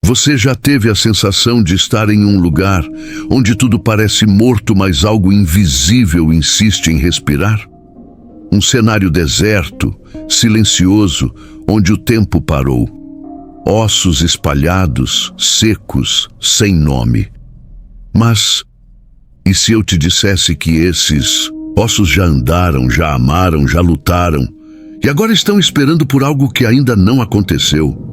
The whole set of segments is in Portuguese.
Você já teve a sensação de estar em um lugar onde tudo parece morto, mas algo invisível insiste em respirar? Um cenário deserto, silencioso, onde o tempo parou. Ossos espalhados, secos, sem nome. Mas, e se eu te dissesse que esses ossos já andaram, já amaram, já lutaram, e agora estão esperando por algo que ainda não aconteceu?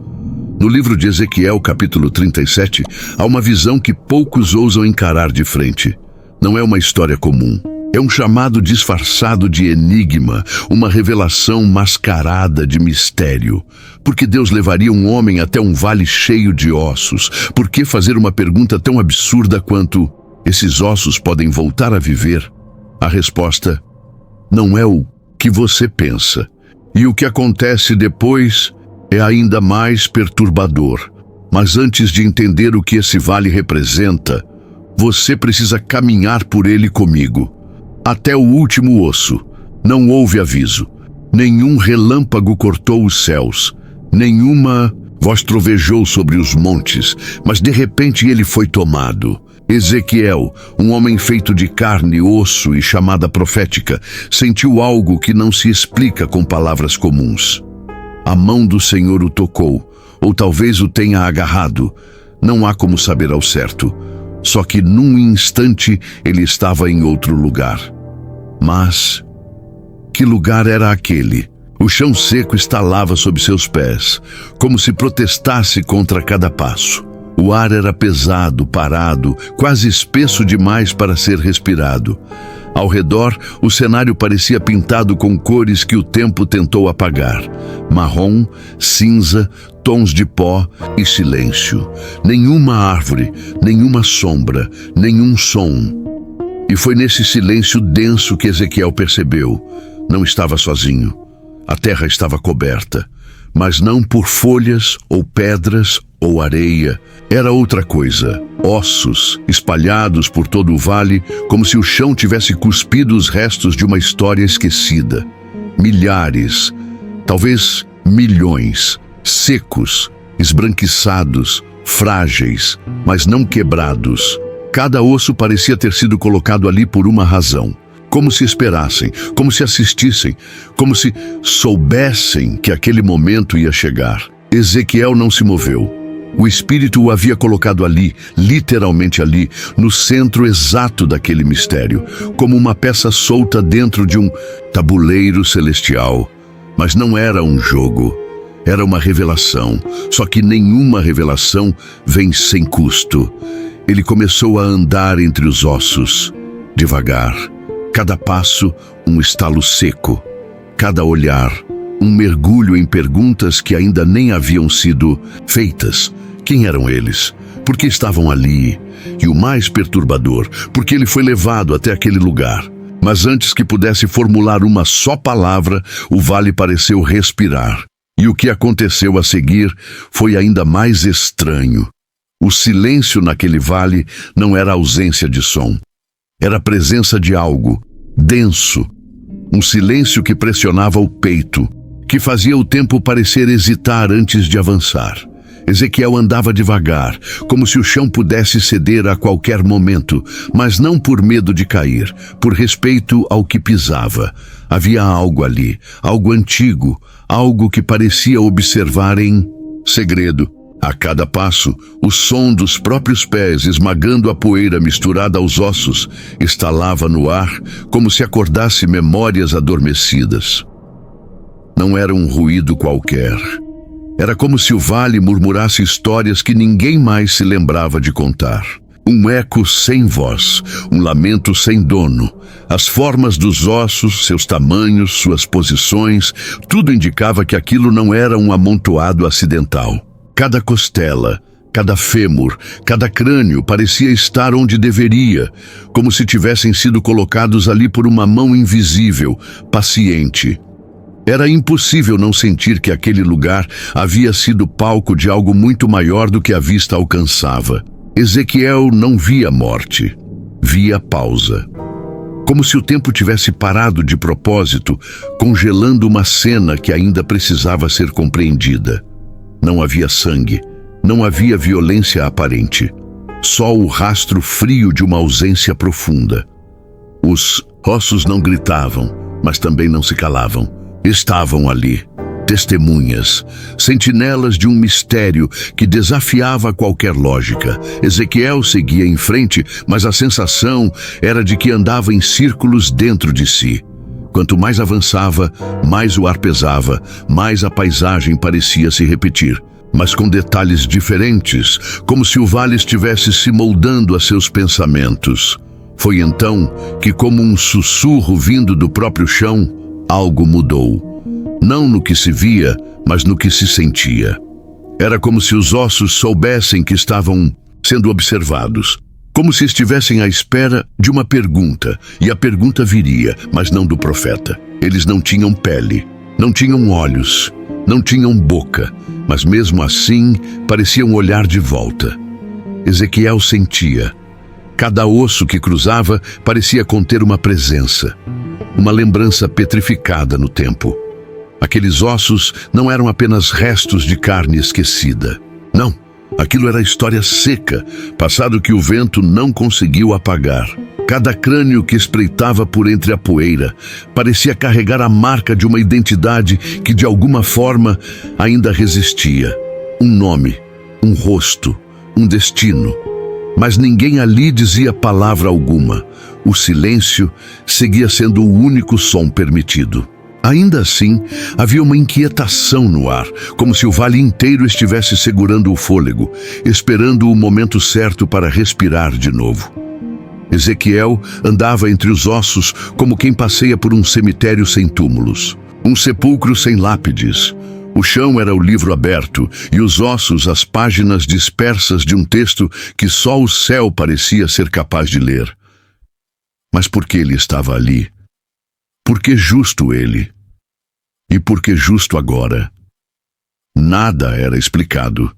No livro de Ezequiel, capítulo 37, há uma visão que poucos ousam encarar de frente. Não é uma história comum. É um chamado disfarçado de enigma, uma revelação mascarada de mistério. Por que Deus levaria um homem até um vale cheio de ossos? Por que fazer uma pergunta tão absurda quanto: esses ossos podem voltar a viver? A resposta não é o que você pensa. E o que acontece depois é ainda mais perturbador. Mas antes de entender o que esse vale representa, você precisa caminhar por ele comigo. Até o último osso. Não houve aviso. Nenhum relâmpago cortou os céus. Nenhuma voz trovejou sobre os montes. Mas de repente ele foi tomado. Ezequiel, um homem feito de carne, osso e chamada profética, sentiu algo que não se explica com palavras comuns. A mão do Senhor o tocou, ou talvez o tenha agarrado. Não há como saber ao certo. Só que num instante ele estava em outro lugar. Mas que lugar era aquele? O chão seco estalava sob seus pés, como se protestasse contra cada passo. O ar era pesado, parado, quase espesso demais para ser respirado. Ao redor, o cenário parecia pintado com cores que o tempo tentou apagar. Marrom, cinza, tons de pó e silêncio. Nenhuma árvore, nenhuma sombra, nenhum som. E foi nesse silêncio denso que Ezequiel percebeu. Não estava sozinho. A terra estava coberta, mas não por folhas ou pedras ou areia. Era outra coisa. Ossos espalhados por todo o vale, como se o chão tivesse cuspido os restos de uma história esquecida. Milhares, talvez milhões, secos, esbranquiçados, frágeis, mas não quebrados. Cada osso parecia ter sido colocado ali por uma razão. Como se esperassem, como se assistissem, como se soubessem que aquele momento ia chegar. Ezequiel não se moveu. O Espírito o havia colocado ali, literalmente ali, no centro exato daquele mistério, como uma peça solta dentro de um tabuleiro celestial. Mas não era um jogo, era uma revelação. Só que nenhuma revelação vem sem custo. Ele começou a andar entre os ossos, devagar. Cada passo, um estalo seco. Cada olhar, um mergulho em perguntas que ainda nem haviam sido feitas. Quem eram eles? Por que estavam ali? E o mais perturbador, porque ele foi levado até aquele lugar. Mas antes que pudesse formular uma só palavra, o vale pareceu respirar. E o que aconteceu a seguir foi ainda mais estranho. O silêncio naquele vale não era ausência de som. Era a presença de algo denso. Um silêncio que pressionava o peito, que fazia o tempo parecer hesitar antes de avançar. Ezequiel andava devagar, como se o chão pudesse ceder a qualquer momento, mas não por medo de cair, por respeito ao que pisava. Havia algo ali, algo antigo, algo que parecia observar em segredo. A cada passo, o som dos próprios pés esmagando a poeira misturada aos ossos estalava no ar, como se acordasse memórias adormecidas. Não era um ruído qualquer. Era como se o vale murmurasse histórias que ninguém mais se lembrava de contar. Um eco sem voz, um lamento sem dono. As formas dos ossos, seus tamanhos, suas posições, tudo indicava que aquilo não era um amontoado acidental. Cada costela, cada fêmur, cada crânio parecia estar onde deveria, como se tivessem sido colocados ali por uma mão invisível, paciente. Era impossível não sentir que aquele lugar havia sido palco de algo muito maior do que a vista alcançava. Ezequiel não via morte, via pausa. Como se o tempo tivesse parado de propósito, congelando uma cena que ainda precisava ser compreendida. Não havia sangue, Não havia violência aparente, só o rastro frio de uma ausência profunda. Os ossos não gritavam, mas também não se calavam. Estavam ali, testemunhas, sentinelas de um mistério que desafiava qualquer lógica. Ezequiel seguia em frente, mas a sensação era de que andava em círculos dentro de si. Quanto mais avançava, mais o ar pesava, mais a paisagem parecia se repetir, mas com detalhes diferentes, como se o vale estivesse se moldando a seus pensamentos. Foi então que, como um sussurro vindo do próprio chão, algo mudou. Não no que se via, mas no que se sentia. Era como se os ossos soubessem que estavam sendo observados, como se estivessem à espera de uma pergunta, e a pergunta viria, mas não do profeta. Eles não tinham pele, não tinham olhos, não tinham boca, mas mesmo assim pareciam olhar de volta. Ezequiel sentia. Cada osso que cruzava parecia conter uma presença, uma lembrança petrificada no tempo. Aqueles ossos não eram apenas restos de carne esquecida. Não, aquilo era história seca, passado que o vento não conseguiu apagar. Cada crânio que espreitava por entre a poeira parecia carregar a marca de uma identidade que de alguma forma ainda resistia. Um nome, um rosto, um destino. Mas ninguém ali dizia palavra alguma. O silêncio seguia sendo o único som permitido. Ainda assim, havia uma inquietação no ar, como se o vale inteiro estivesse segurando o fôlego, esperando o momento certo para respirar de novo. Ezequiel andava entre os ossos como quem passeia por um cemitério sem túmulos, um sepulcro sem lápides. O chão era o livro aberto e os ossos as páginas dispersas de um texto que só o céu parecia ser capaz de ler. Mas por que ele estava ali? Por que justo ele? E por que justo agora? Nada era explicado.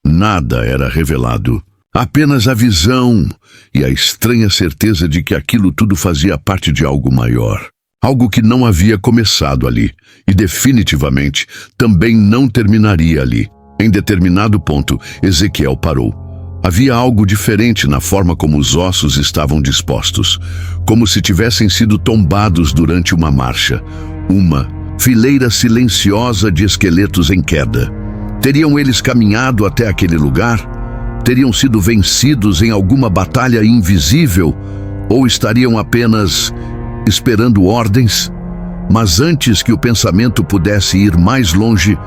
Nada era revelado. Apenas a visão e a estranha certeza de que aquilo tudo fazia parte de algo maior. Algo que não havia começado ali e definitivamente também não terminaria ali. Em determinado ponto, Ezequiel parou. Havia algo diferente na forma como os ossos estavam dispostos, como se tivessem sido tombados durante uma marcha. Uma fileira silenciosa de esqueletos em queda. Teriam eles caminhado até aquele lugar? Teriam sido vencidos em alguma batalha invisível? Ou estariam apenas esperando ordens? Mas antes que o pensamento pudesse ir mais longe,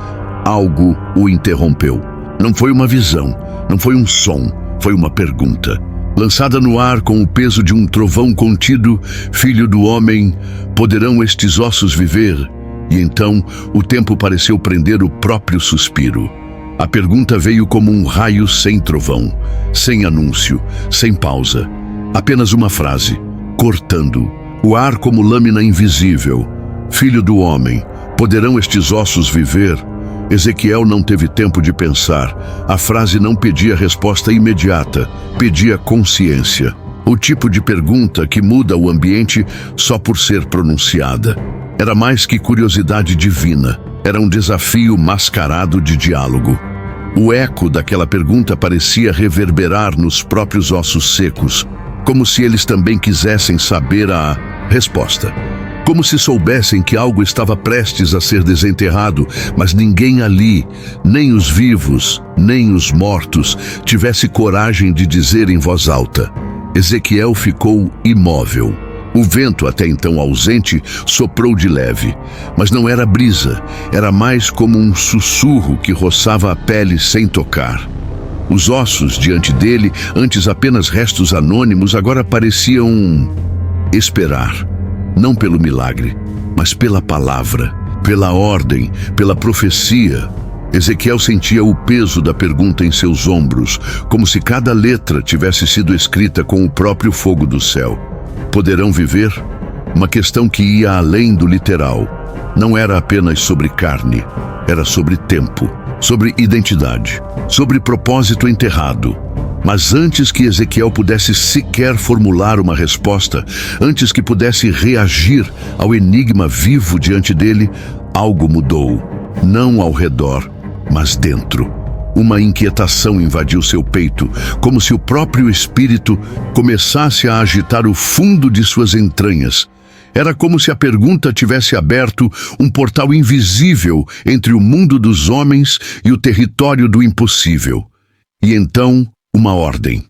algo o interrompeu. Não foi uma visão, não foi um som, foi uma pergunta. Lançada no ar com o peso de um trovão contido: filho do homem, poderão estes ossos viver? E então o tempo pareceu prender o próprio suspiro. A pergunta veio como um raio sem trovão, sem anúncio, sem pausa. Apenas uma frase, cortando o ar como lâmina invisível. Filho do homem, poderão estes ossos viver? Ezequiel não teve tempo de pensar. A frase não pedia resposta imediata, pedia consciência. O tipo de pergunta que muda o ambiente só por ser pronunciada. Era mais que curiosidade divina, era um desafio mascarado de diálogo. O eco daquela pergunta parecia reverberar nos próprios ossos secos, como se eles também quisessem saber a resposta. Como se soubessem que algo estava prestes a ser desenterrado, mas ninguém ali, nem os vivos, nem os mortos, tivesse coragem de dizer em voz alta. Ezequiel ficou imóvel. O vento, até então ausente, soprou de leve, mas não era brisa, era mais como um sussurro que roçava a pele sem tocar. Os ossos diante dele, antes apenas restos anônimos, agora pareciam esperar. Não pelo milagre, mas pela palavra, pela ordem, pela profecia. Ezequiel sentia o peso da pergunta em seus ombros, como se cada letra tivesse sido escrita com o próprio fogo do céu. Poderão viver? Uma questão que ia além do literal. Não era apenas sobre carne, era sobre tempo, sobre identidade, sobre propósito enterrado. Mas antes que Ezequiel pudesse sequer formular uma resposta, antes que pudesse reagir ao enigma vivo diante dele, algo mudou. Não ao redor, mas dentro. Uma inquietação invadiu seu peito, como se o próprio espírito começasse a agitar o fundo de suas entranhas. Era como se a pergunta tivesse aberto um portal invisível entre o mundo dos homens e o território do impossível. E então, uma ordem,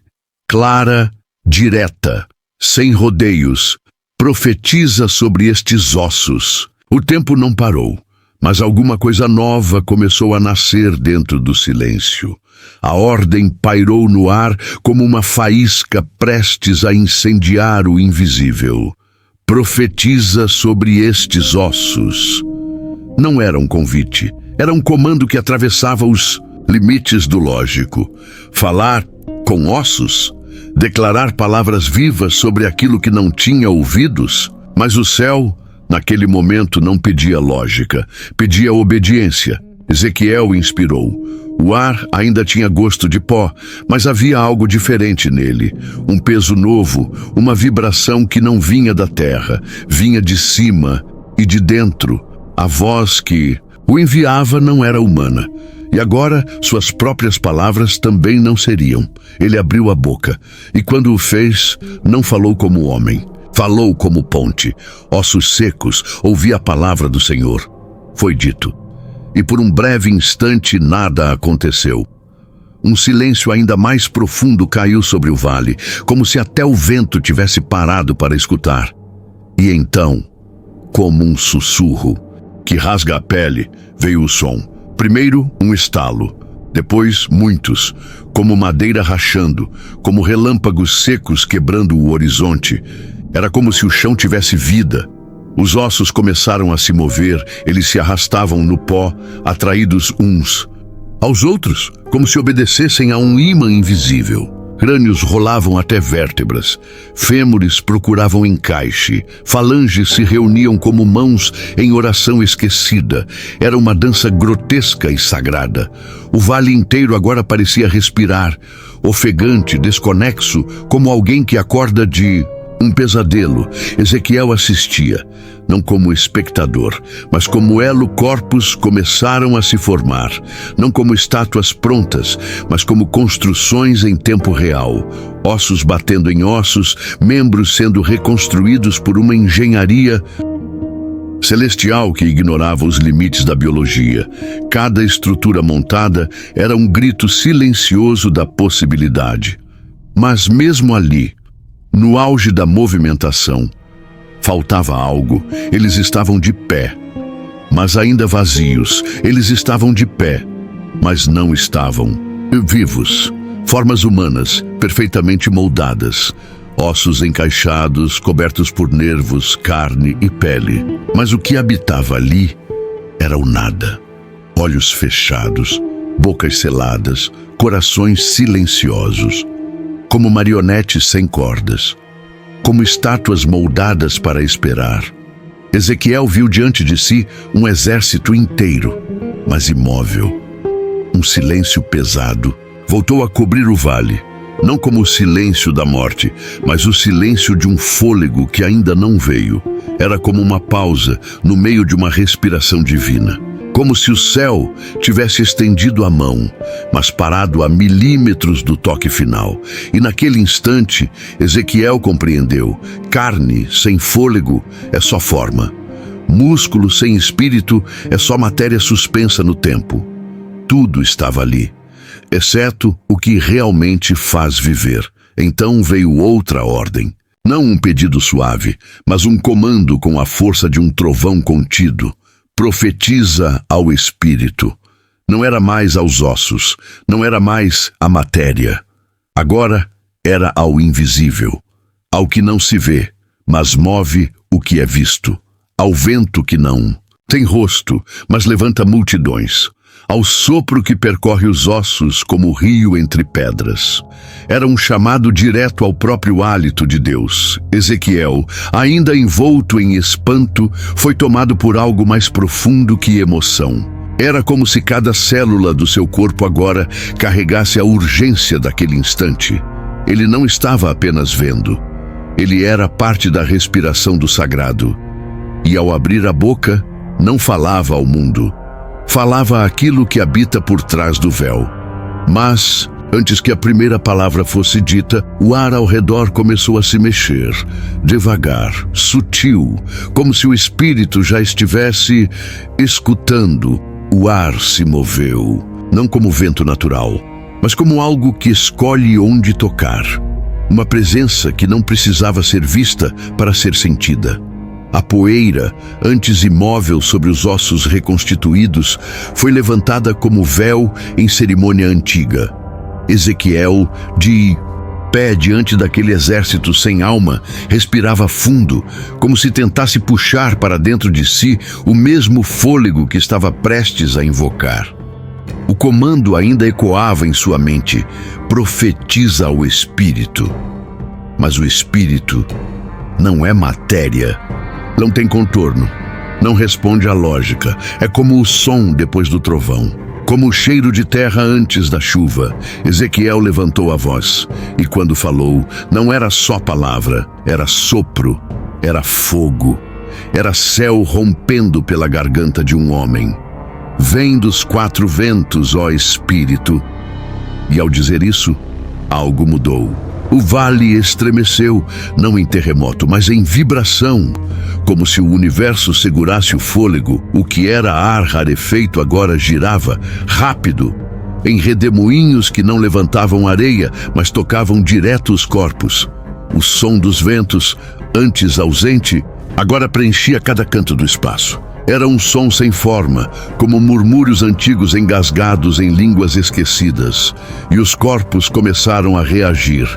clara, direta, sem rodeios, profetiza sobre estes ossos. O tempo não parou, mas alguma coisa nova começou a nascer dentro do silêncio. A ordem pairou no ar como uma faísca prestes a incendiar o invisível. Profetiza sobre estes ossos. Não era um convite, era um comando que atravessava os limites do lógico. Falar com ossos? Declarar palavras vivas sobre aquilo que não tinha ouvidos? Mas o céu, naquele momento, não pedia lógica, pedia obediência. Ezequiel inspirou. O ar ainda tinha gosto de pó, mas havia algo diferente nele. Um peso novo, uma vibração que não vinha da terra, vinha de cima e de dentro. A voz que o enviava não era humana. E agora, suas próprias palavras também não seriam. Ele abriu a boca, e quando o fez, não falou como homem. Falou como ponte. Ossos secos, ouvi a palavra do Senhor. Foi dito. E por um breve instante nada aconteceu. Um silêncio ainda mais profundo caiu sobre o vale, como se até o vento tivesse parado para escutar. E então, como um sussurro que rasga a pele, veio o som. Primeiro, um estalo. Depois, muitos, como madeira rachando, como relâmpagos secos quebrando o horizonte. Era como se o chão tivesse vida. Os ossos começaram a se mover, eles se arrastavam no pó, atraídos uns aos outros, como se obedecessem a um ímã invisível. Crânios rolavam até vértebras, fêmures procuravam encaixe, falanges se reuniam como mãos em oração esquecida. Era uma dança grotesca e sagrada. O vale inteiro agora parecia respirar, ofegante, desconexo, como alguém que acorda de um pesadelo. Ezequiel assistia, não como espectador, mas como corpos começaram a se formar, não como estátuas prontas, mas como construções em tempo real, ossos batendo em ossos, membros sendo reconstruídos por uma engenharia celestial que ignorava os limites da biologia. Cada estrutura montada era um grito silencioso da possibilidade. Mas mesmo ali, no auge da movimentação, faltava algo. Eles estavam de pé, mas ainda vazios. Eles estavam de pé, mas não estavam vivos. Formas humanas, perfeitamente moldadas. Ossos encaixados, cobertos por nervos, carne e pele. Mas o que habitava ali era o nada. Olhos fechados, bocas seladas, corações silenciosos. Como marionetes sem cordas, como estátuas moldadas para esperar. Ezequiel viu diante de si um exército inteiro, mas imóvel. Um silêncio pesado voltou a cobrir o vale, não como o silêncio da morte, mas o silêncio de um fôlego que ainda não veio. Era como uma pausa no meio de uma respiração divina. Como se o céu tivesse estendido a mão, mas parado a milímetros do toque final. E naquele instante, Ezequiel compreendeu: carne sem fôlego é só forma. Músculo sem espírito é só matéria suspensa no tempo. Tudo estava ali, exceto o que realmente faz viver. Então veio outra ordem. Não um pedido suave, mas um comando com a força de um trovão contido. Profetiza ao espírito. Não era mais aos ossos, não era mais à matéria. Agora era ao invisível, ao que não se vê, mas move o que é visto, ao vento que não tem rosto, mas levanta multidões, ao sopro que percorre os ossos como rio entre pedras. Era um chamado direto ao próprio hálito de Deus. Ezequiel, ainda envolto em espanto, foi tomado por algo mais profundo que emoção. Era como se cada célula do seu corpo agora carregasse a urgência daquele instante. Ele não estava apenas vendo. Ele era parte da respiração do sagrado. E ao abrir a boca, não falava ao mundo. Falava aquilo que habita por trás do véu. Mas, antes que a primeira palavra fosse dita, o ar ao redor começou a se mexer, devagar, sutil, como se o espírito já estivesse escutando. O ar se moveu, não como vento natural, mas como algo que escolhe onde tocar. Uma presença que não precisava ser vista para ser sentida. A poeira, antes imóvel sobre os ossos reconstituídos, foi levantada como véu em cerimônia antiga. Ezequiel, de pé diante daquele exército sem alma, respirava fundo, como se tentasse puxar para dentro de si o mesmo fôlego que estava prestes a invocar. O comando ainda ecoava em sua mente: profetiza ao Espírito. Mas o Espírito não é matéria. Não tem contorno, não responde à lógica. É como o som depois do trovão, como o cheiro de terra antes da chuva. Ezequiel levantou a voz, e quando falou, não era só palavra, era sopro, era fogo, era céu rompendo pela garganta de um homem. Vem dos 4 ventos, ó Espírito. E ao dizer isso, algo mudou. O vale estremeceu, não em terremoto, mas em vibração, como se o universo segurasse o fôlego. O que era ar rarefeito agora girava, rápido, em redemoinhos que não levantavam areia, mas tocavam direto os corpos. O som dos ventos, antes ausente, agora preenchia cada canto do espaço. Era um som sem forma, como murmúrios antigos engasgados em línguas esquecidas. E os corpos começaram a reagir.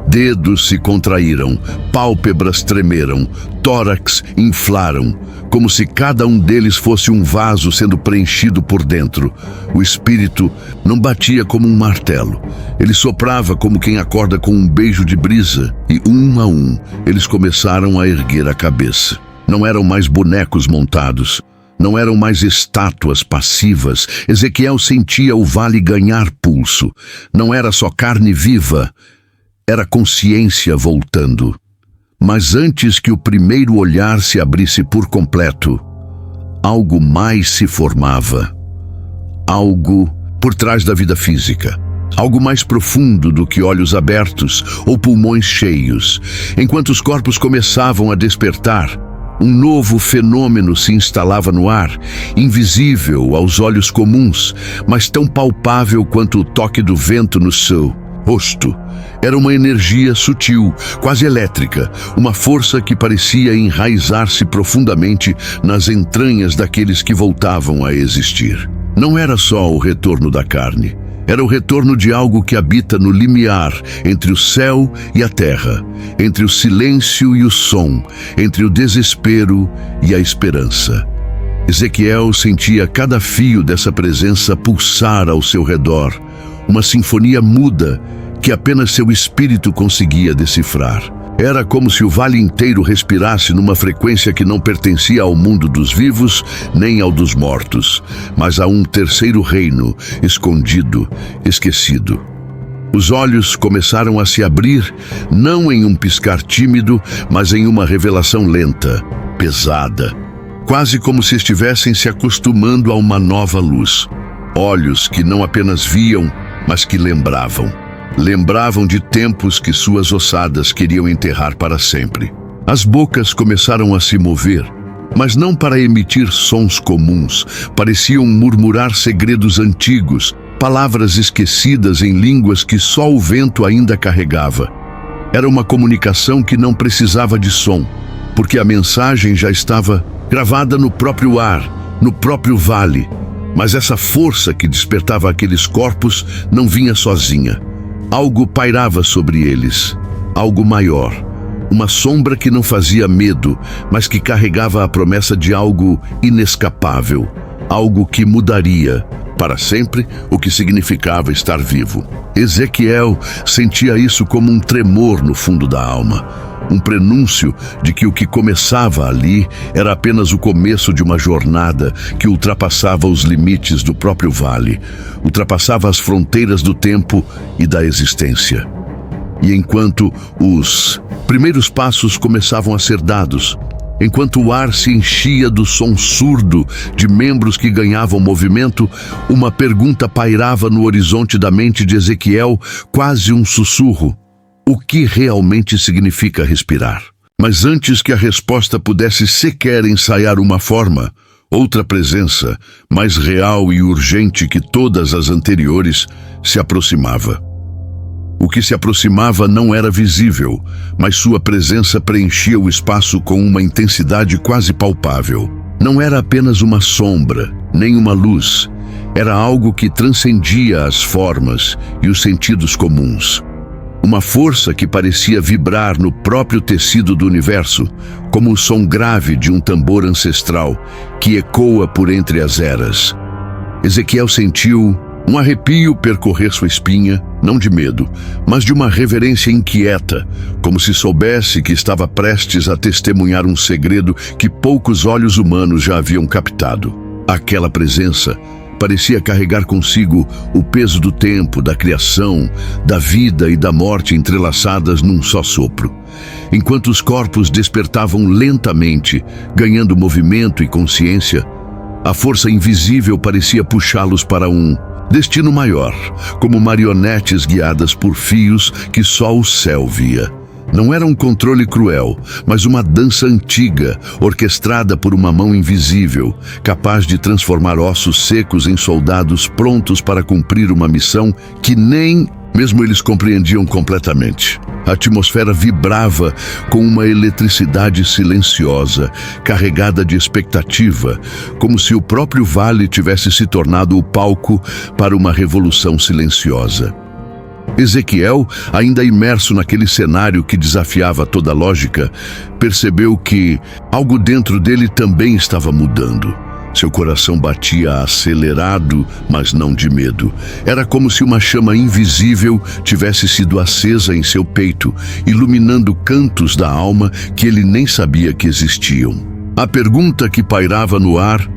Dedos se contraíram, pálpebras tremeram, tórax inflaram, como se cada um deles fosse um vaso sendo preenchido por dentro. O espírito não batia como um martelo. Ele soprava como quem acorda com um beijo de brisa. E um a um, eles começaram a erguer a cabeça. Não eram mais bonecos montados. Não eram mais estátuas passivas. Ezequiel sentia o vale ganhar pulso. Não era só carne viva, era consciência voltando. Mas antes que o primeiro olhar se abrisse por completo, algo mais se formava. Algo por trás da vida física. Algo mais profundo do que olhos abertos ou pulmões cheios. Enquanto os corpos começavam a despertar, um novo fenômeno se instalava no ar, invisível aos olhos comuns, mas tão palpável quanto o toque do vento no seu rosto. Era uma energia sutil, quase elétrica, uma força que parecia enraizar-se profundamente nas entranhas daqueles que voltavam a existir. Não era só o retorno da carne. Era o retorno de algo que habita no limiar entre o céu e a terra, entre o silêncio e o som, entre o desespero e a esperança. Ezequiel sentia cada fio dessa presença pulsar ao seu redor, uma sinfonia muda que apenas seu espírito conseguia decifrar. Era como se o vale inteiro respirasse numa frequência que não pertencia ao mundo dos vivos nem ao dos mortos, mas a um terceiro reino, escondido, esquecido. Os olhos começaram a se abrir, não em um piscar tímido, mas em uma revelação lenta, pesada, quase como se estivessem se acostumando a uma nova luz. Olhos que não apenas viam, mas que lembravam. Lembravam de tempos que suas ossadas queriam enterrar para sempre. As bocas começaram a se mover, mas não para emitir sons comuns. Pareciam murmurar segredos antigos, palavras esquecidas em línguas que só o vento ainda carregava. Era uma comunicação que não precisava de som, porque a mensagem já estava gravada no próprio ar, no próprio vale. Mas essa força que despertava aqueles corpos não vinha sozinha. Algo pairava sobre eles, algo maior, uma sombra que não fazia medo, mas que carregava a promessa de algo inescapável, algo que mudaria para sempre o que significava estar vivo. Ezequiel sentia isso como um tremor no fundo da alma, um prenúncio de que o que começava ali era apenas o começo de uma jornada que ultrapassava os limites do próprio vale, ultrapassava as fronteiras do tempo e da existência. E enquanto os primeiros passos começavam a ser dados, Enquanto o ar se enchia do som surdo de membros que ganhavam movimento, uma pergunta pairava no horizonte da mente de Ezequiel, quase um sussurro. O que realmente significa respirar? Mas antes que a resposta pudesse sequer ensaiar uma forma, outra presença, mais real e urgente que todas as anteriores, se aproximava. O que se aproximava não era visível, mas sua presença preenchia o espaço com uma intensidade quase palpável. Não era apenas uma sombra, nem uma luz. Era algo que transcendia as formas e os sentidos comuns. Uma força que parecia vibrar no próprio tecido do universo, como o som grave de um tambor ancestral que ecoa por entre as eras. Ezequiel sentiu um arrepio percorrer sua espinha, não de medo, mas de uma reverência inquieta, como se soubesse que estava prestes a testemunhar um segredo que poucos olhos humanos já haviam captado. Aquela presença parecia carregar consigo o peso do tempo, da criação, da vida e da morte entrelaçadas num só sopro. Enquanto os corpos despertavam lentamente, ganhando movimento e consciência, a força invisível parecia puxá-los para um destino maior, como marionetes guiadas por fios que só o céu via. Não era um controle cruel, mas uma dança antiga, orquestrada por uma mão invisível, capaz de transformar ossos secos em soldados prontos para cumprir uma missão que nem mesmo eles compreendiam completamente. A atmosfera vibrava com uma eletricidade silenciosa, carregada de expectativa, como se o próprio vale tivesse se tornado o palco para uma revolução silenciosa. Ezequiel, ainda imerso naquele cenário que desafiava toda a lógica, percebeu que algo dentro dele também estava mudando. Seu coração batia acelerado, mas não de medo. Era como se uma chama invisível tivesse sido acesa em seu peito, iluminando cantos da alma que ele nem sabia que existiam. A pergunta que pairava no ar,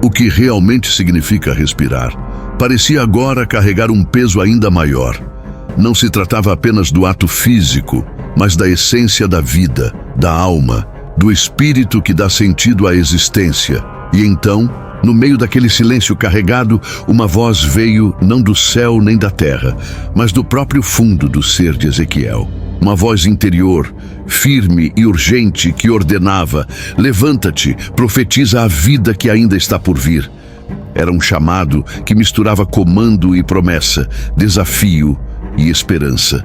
o que realmente significa respirar, parecia agora carregar um peso ainda maior. Não se tratava apenas do ato físico, mas da essência da vida, da alma, do espírito que dá sentido à existência. E então, no meio daquele silêncio carregado, uma voz veio não do céu nem da terra, mas do próprio fundo do ser de Ezequiel. Uma voz interior, firme e urgente, que ordenava: levanta-te, profetiza a vida que ainda está por vir. Era um chamado que misturava comando e promessa, desafio e esperança.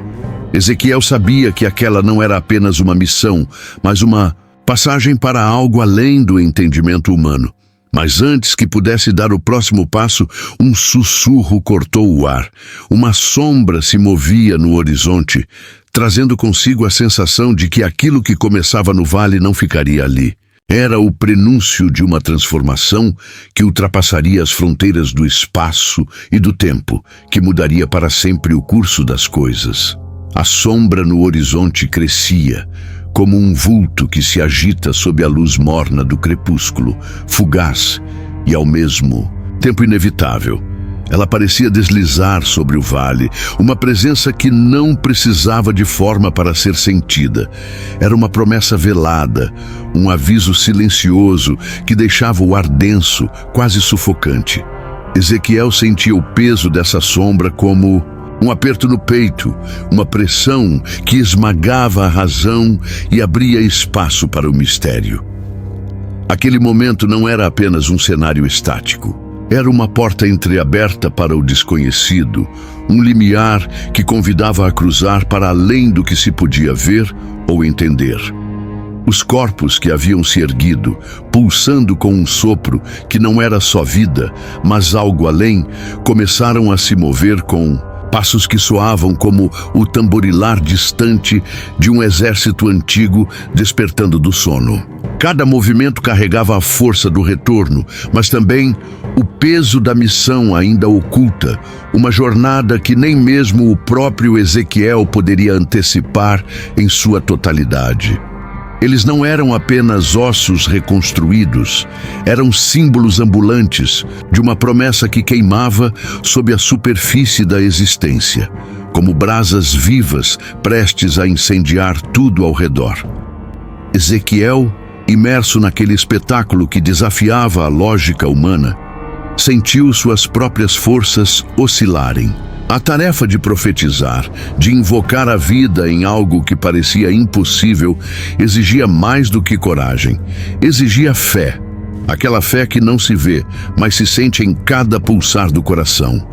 Ezequiel sabia que aquela não era apenas uma missão, mas uma passagem para algo além do entendimento humano. Mas antes que pudesse dar o próximo passo, um sussurro cortou o ar. Uma sombra se movia no horizonte, trazendo consigo a sensação de que aquilo que começava no vale não ficaria ali. Era o prenúncio de uma transformação que ultrapassaria as fronteiras do espaço e do tempo, que mudaria para sempre o curso das coisas. A sombra no horizonte crescia, como um vulto que se agita sob a luz morna do crepúsculo, fugaz e ao mesmo tempo inevitável. Ela parecia deslizar sobre o vale, uma presença que não precisava de forma para ser sentida. Era uma promessa velada, um aviso silencioso que deixava o ar denso, quase sufocante. Ezequiel sentia o peso dessa sombra como um aperto no peito, uma pressão que esmagava a razão e abria espaço para o mistério. Aquele momento não era apenas um cenário estático. Era uma porta entreaberta para o desconhecido, um limiar que convidava a cruzar para além do que se podia ver ou entender. Os corpos que haviam se erguido, pulsando com um sopro que não era só vida, mas algo além, começaram a se mover com passos que soavam como o tamborilar distante de um exército antigo despertando do sono. Cada movimento carregava a força do retorno, mas também o peso da missão ainda oculta, uma jornada que nem mesmo o próprio Ezequiel poderia antecipar em sua totalidade. Eles não eram apenas ossos reconstruídos, eram símbolos ambulantes de uma promessa que queimava sob a superfície da existência, como brasas vivas prestes a incendiar tudo ao redor. Ezequiel Imerso naquele espetáculo que desafiava a lógica humana, sentiu suas próprias forças oscilarem. A tarefa de profetizar, de invocar a vida em algo que parecia impossível, exigia mais do que coragem. Exigia fé. Aquela fé que não se vê, mas se sente em cada pulsar do coração.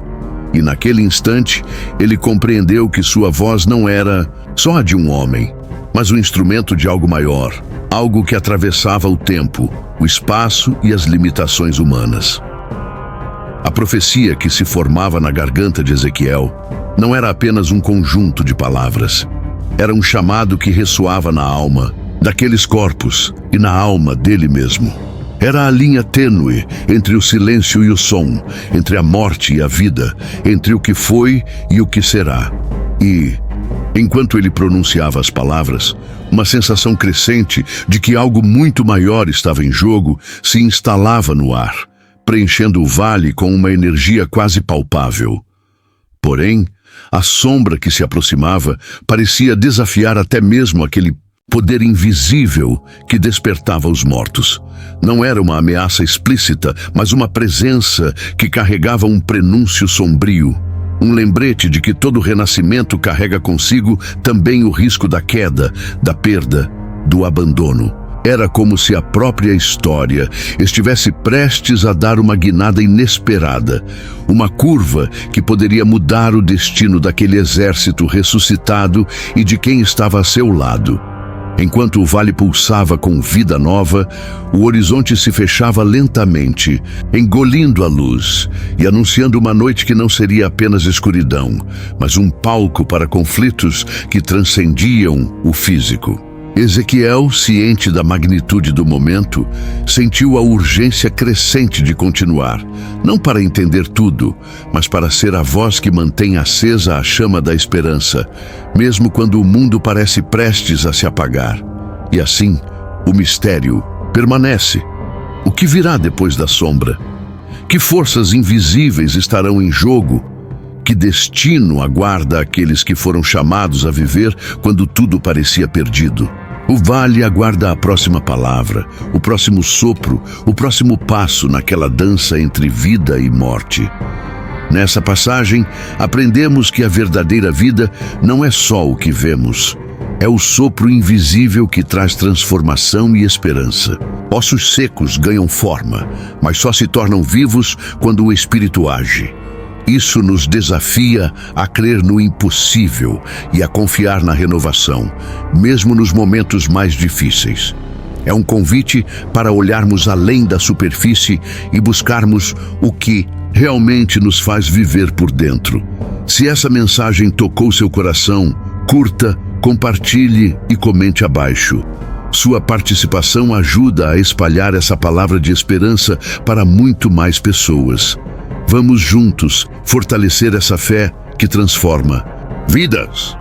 E naquele instante, ele compreendeu que sua voz não era só a de um homem, mas o instrumento de algo maior, algo que atravessava o tempo, o espaço e as limitações humanas. A profecia que se formava na garganta de Ezequiel não era apenas um conjunto de palavras. Era um chamado que ressoava na alma daqueles corpos e na alma dele mesmo. Era a linha tênue entre o silêncio e o som, entre a morte e a vida, entre o que foi e o que será. E, enquanto ele pronunciava as palavras, uma sensação crescente de que algo muito maior estava em jogo se instalava no ar, preenchendo o vale com uma energia quase palpável. Porém, a sombra que se aproximava parecia desafiar até mesmo aquele poder invisível que despertava os mortos. Não era uma ameaça explícita, mas uma presença que carregava um prenúncio sombrio. Um lembrete de que todo renascimento carrega consigo também o risco da queda, da perda, do abandono. Era como se a própria história estivesse prestes a dar uma guinada inesperada, uma curva que poderia mudar o destino daquele exército ressuscitado e de quem estava a seu lado. Enquanto o vale pulsava com vida nova, o horizonte se fechava lentamente, engolindo a luz e anunciando uma noite que não seria apenas escuridão, mas um palco para conflitos que transcendiam o físico. Ezequiel, ciente da magnitude do momento, sentiu a urgência crescente de continuar, não para entender tudo, mas para ser a voz que mantém acesa a chama da esperança, mesmo quando o mundo parece prestes a se apagar. E assim, o mistério permanece. O que virá depois da sombra? Que forças invisíveis estarão em jogo? Que destino aguarda aqueles que foram chamados a viver quando tudo parecia perdido? O vale aguarda a próxima palavra, o próximo sopro, o próximo passo naquela dança entre vida e morte. Nessa passagem, aprendemos que a verdadeira vida não é só o que vemos. É o sopro invisível que traz transformação e esperança. Ossos secos ganham forma, mas só se tornam vivos quando o Espírito age. Isso nos desafia a crer no impossível e a confiar na renovação, mesmo nos momentos mais difíceis. É um convite para olharmos além da superfície e buscarmos o que realmente nos faz viver por dentro. Se essa mensagem tocou seu coração, curta, compartilhe e comente abaixo. Sua participação ajuda a espalhar essa palavra de esperança para muito mais pessoas. Vamos juntos fortalecer essa fé que transforma vidas.